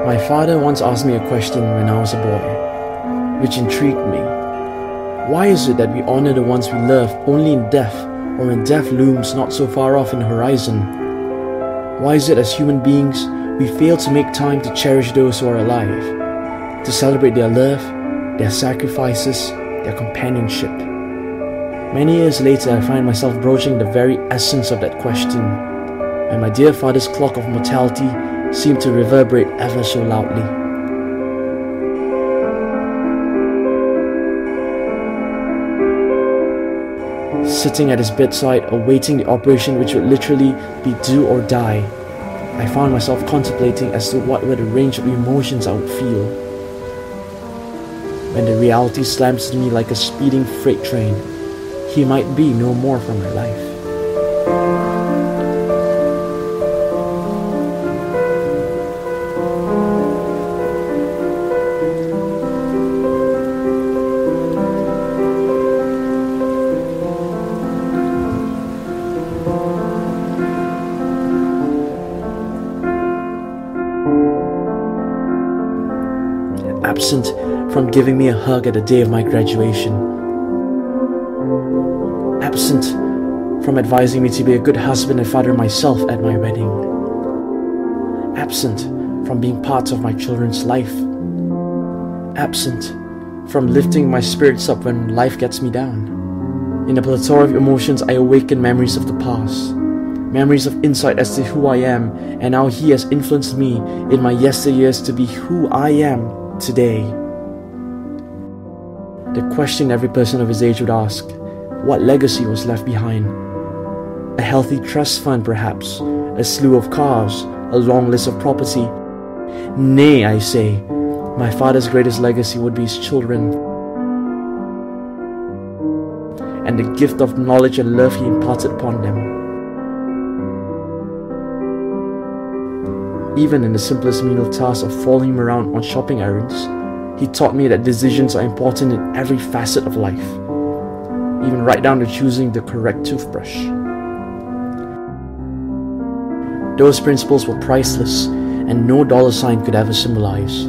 My father once asked me a question when I was a boy, which intrigued me. Why is it that we honor the ones we love only in death, or when death looms not so far off in the horizon? Why is it as human beings we fail to make time to cherish those who are alive, to celebrate their love, their sacrifices, their companionship? Many years later, I find myself broaching the very essence of that question, and my dear father's clock of mortality seemed to reverberate ever so loudly. Sitting at his bedside, awaiting the operation which would literally be do or die, I found myself contemplating as to what were the range of emotions I would feel when the reality slams me like a speeding freight train. He might be no more from my life. Absent from giving me a hug at the day of my graduation. Absent from advising me to be a good husband and father myself at my wedding. Absent from being part of my children's life. Absent from lifting my spirits up when life gets me down. In a plethora of emotions, I awaken memories of the past. Memories of insight as to who I am and how he has influenced me in my yesteryears to be who I am today. The question every person of his age would ask: what legacy was left behind? A healthy trust fund perhaps, a slew of cars, a long list of property. Nay, I say, my father's greatest legacy would be his children, and the gift of knowledge and love he imparted upon them. Even in the simplest menial task of following him around on shopping errands, he taught me that decisions are important in every facet of life, even right down to choosing the correct toothbrush. Those principles were priceless, and no dollar sign could ever symbolize.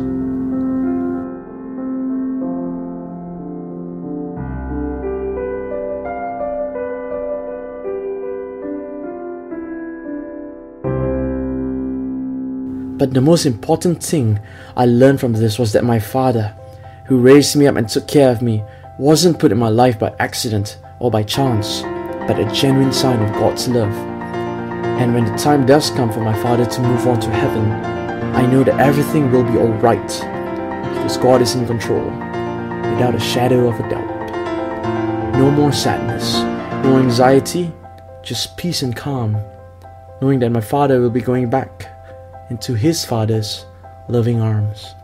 But the most important thing I learned from this was that my father, who raised me up and took care of me, wasn't put in my life by accident or by chance, but a genuine sign of God's love. And when the time does come for my father to move on to heaven, I know that everything will be alright, because God is in control, without a shadow of a doubt. No more sadness, no anxiety, just peace and calm, knowing that my father will be going back into his Father's loving arms.